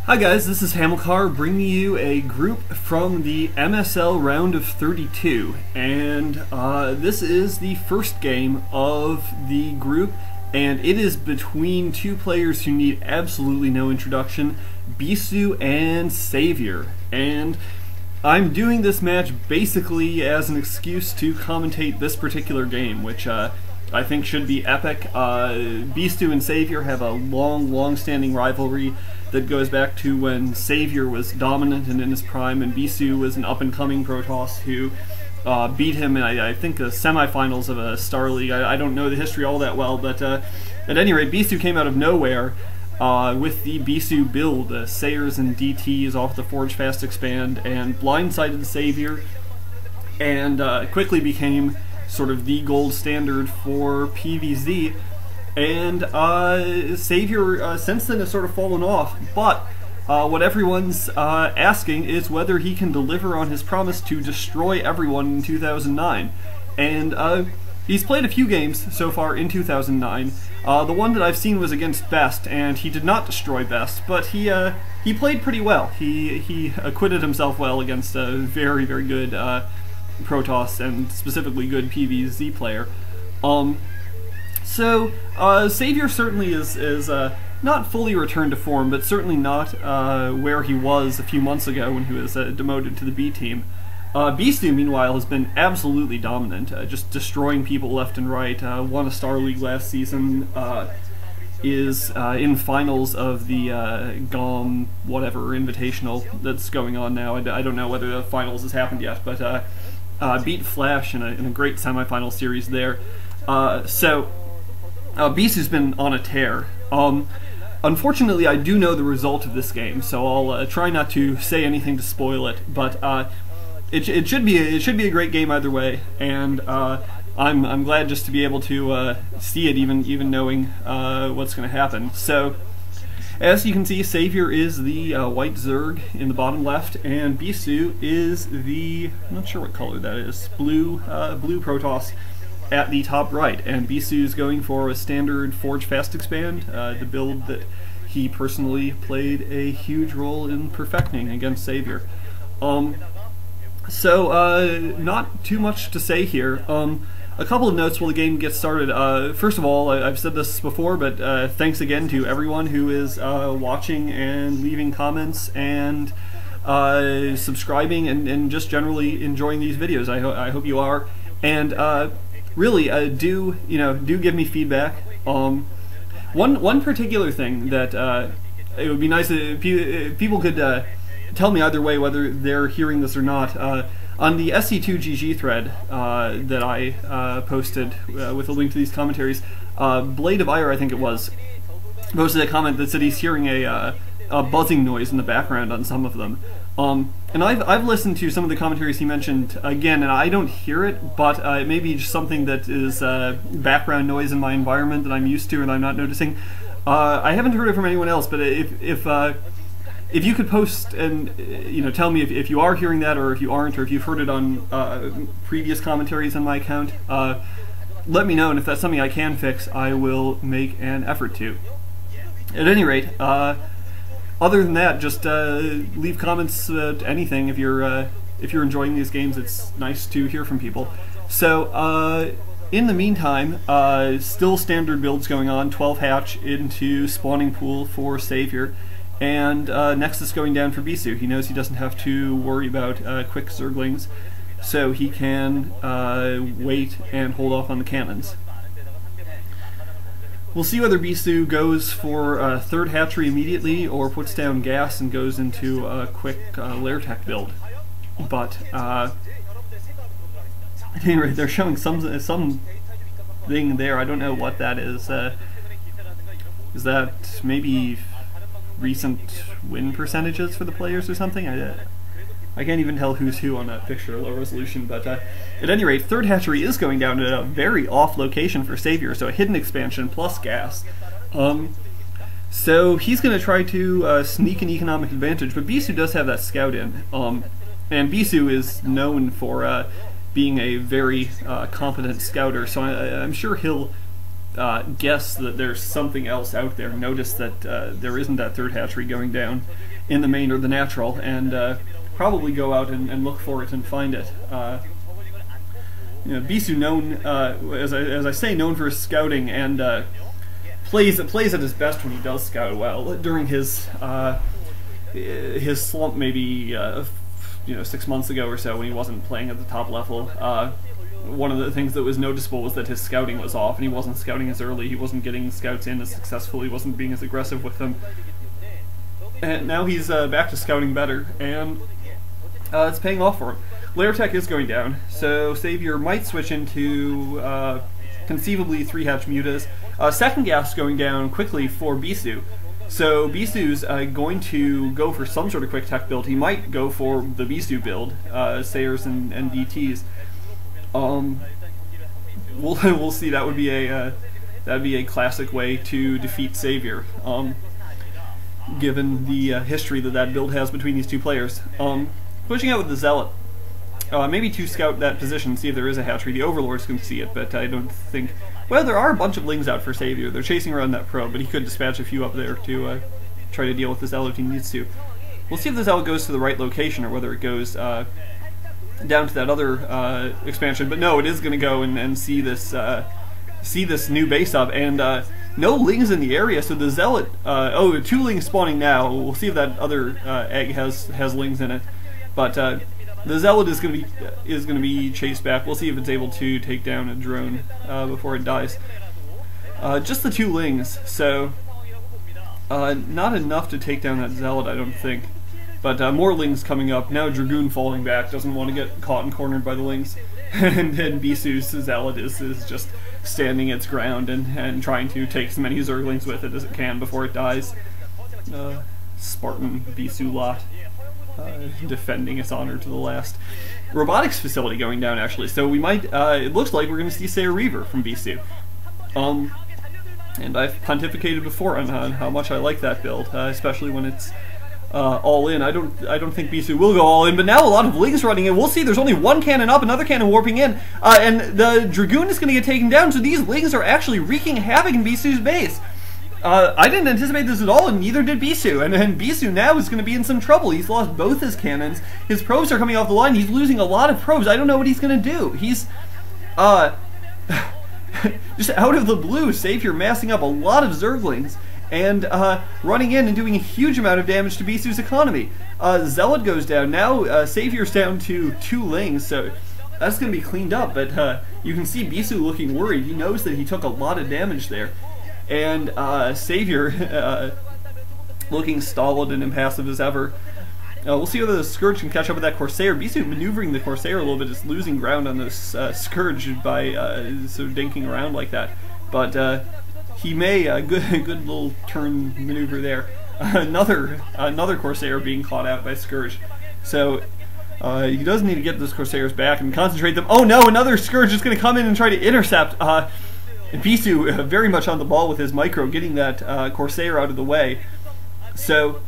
Hi guys, this is Hamilcar bringing you a group from the MSL round of 32, and this is the first game of the group, and it is between two players who need absolutely no introduction, Bisu and Savior. And I'm doing this match basically as an excuse to commentate this particular game, which I think should be epic. Bisu and Savior have a long-standing rivalry that goes back to when Savior was dominant and in his prime, and Bisu was an up-and-coming Protoss who beat him in, I think, the semifinals of a Star League. I don't know the history all that well, but at any rate, Bisu came out of nowhere with the Bisu build, Sayers and DTs off the Forge Fast Expand, and blindsided Savior, and quickly became sort of the gold standard for PvZ. And Savior since then has sort of fallen off, but what everyone's asking is whether he can deliver on his promise to destroy everyone in 2009. And he's played a few games so far in 2009. The one that I've seen was against Best, and he did not destroy Best, but he played pretty well. He acquitted himself well against a very good Protoss and specifically good PvZ player. So, Savior certainly is not fully returned to form, but certainly not where he was a few months ago when he was demoted to the B team. Bisu, meanwhile, has been absolutely dominant, just destroying people left and right. Won a Star League last season, is in finals of the GOM whatever Invitational that's going on now. I don't know whether the finals has happened yet, but beat Flash in a great semifinal series there. Bisu's been on a tear. Unfortunately, I do know the result of this game, so I'll try not to say anything to spoil it. But it should be a great game either way, and I'm glad just to be able to see it, even knowing what's going to happen. So, as you can see, Savior is the white Zerg in the bottom left, and Bisu is the, I'm not sure what color that is, blue Protoss at the top right, and Bisu's going for a standard Forge Fast Expand, the build that he personally played a huge role in perfecting against Savior. Not too much to say here. A couple of notes while the game gets started. First of all, I've said this before, but thanks again to everyone who is watching and leaving comments and subscribing and just generally enjoying these videos. I hope you are. And really, do give me feedback. One particular thing that it would be nice if people could tell me either way whether they're hearing this or not. On the SC2GG thread that I posted with a link to these commentaries, Blade of Ire, I think it was, posted a comment that said he's hearing a buzzing noise in the background on some of them. And I've listened to some of the commentaries he mentioned again, and I don't hear it, but it may be just something that is background noise in my environment that I'm used to and I'm not noticing. I haven't heard it from anyone else, but if you could post and tell me if you are hearing that, or if you aren't, or if you've heard it on previous commentaries on my account, let me know, and if that's something I can fix, I will make an effort to. At any rate, other than that, just leave comments to anything if you're enjoying these games. It's nice to hear from people. So in the meantime, still standard builds going on. 12 hatch into spawning pool for Savior, and Nexus going down for Bisu. He knows he doesn't have to worry about quick Zerglings, so he can wait and hold off on the cannons. We'll see whether Bisu goes for third hatchery immediately, or puts down gas and goes into a quick lair tech build. But at any rate, they're showing something there. I don't know what that is. Is that maybe recent win percentages for the players or something? I can't even tell who's who on that picture, low resolution, but at any rate, third hatchery is going down at a very off location for Savior, so a hidden expansion plus gas. So he's going to try to sneak an economic advantage, but Bisu does have that scout in, and Bisu is known for being a very competent scouter, so I'm sure he'll guess that there's something else out there, notice that there isn't that third hatchery going down, in the main or the natural, and probably go out and look for it and find it. Bisu, known as I say, known for his scouting, and plays at his best when he does scout well. During his slump, maybe 6 months ago or so, when he wasn't playing at the top level, one of the things that was noticeable was that his scouting was off, and he wasn't scouting as early. He wasn't getting scouts in as successfully. He wasn't being as aggressive with them. And now he's back to scouting better, and it's paying off for him. Lair tech is going down, so Savior might switch into conceivably 3-hatch mutas. Second gas going down quickly for Bisu. So Bisu's going to go for some sort of quick tech build. He might go for the Bisu build, Sayers and DTs. We'll see. That would be a classic way to defeat Savior, given the history that build has between these two players. Pushing out with the Zealot. Maybe to scout that position, see if there is a hatchery. The Overlords can see it, but I don't think... Well, there are a bunch of Lings out for Savior. They're chasing around that probe, but he could dispatch a few up there to try to deal with the Zealot if he needs to. We'll see if the Zealot goes to the right location, or whether it goes down to that other expansion. But no, it is going to go and see this new base up, and no Lings in the area, so the Zealot... 2 Lings spawning now. We'll see if that other egg has Lings in it. But the Zealot is going to be chased back. We'll see if it's able to take down a drone before it dies. Just the 2 Lings, so not enough to take down that Zealot, I don't think. But more Lings coming up. Now Dragoon falling back, doesn't want to get caught and cornered by the Lings. And then Bisu's Zealot is just standing its ground and trying to take as many Zerglings with it as it can before it dies. Spartan Bisu lot. Defending its honor to the last. Robotics facility going down, actually, so we might, it looks like we're going to see, say, a Reaver from Bisu. And I've pontificated before on how much I like that build, especially when it's all in. I don't think Bisu will go all in, but now a lot of Lings running in. We'll see, there's only 1 cannon up, another cannon warping in, and the Dragoon is going to get taken down, so these Lings are actually wreaking havoc in Bisu's base. I didn't anticipate this at all, and neither did Bisu. And Bisu now is going to be in some trouble. He's lost both his cannons. His probes are coming off the line. He's losing a lot of probes. I don't know what he's going to do. He's, just out of the blue, Savior massing up a lot of Zerglings and running in and doing a huge amount of damage to Bisu's economy. Zealot goes down. Now Savior's down to 2 Lings, so that's going to be cleaned up. But you can see Bisu looking worried. He knows that he took a lot of damage there. And Savior looking stolid and impassive as ever. We'll see whether the Scourge can catch up with that Corsair. Bisu maneuvering the Corsair a little bit, is losing ground on this Scourge by sort of dinking around like that. But he may, good little turn maneuver there. Another Corsair being caught out by Scourge. So he does need to get those Corsairs back and concentrate them. Oh no, another Scourge is going to come in and try to intercept. Bisu very much on the ball with his micro, getting that Corsair out of the way. So,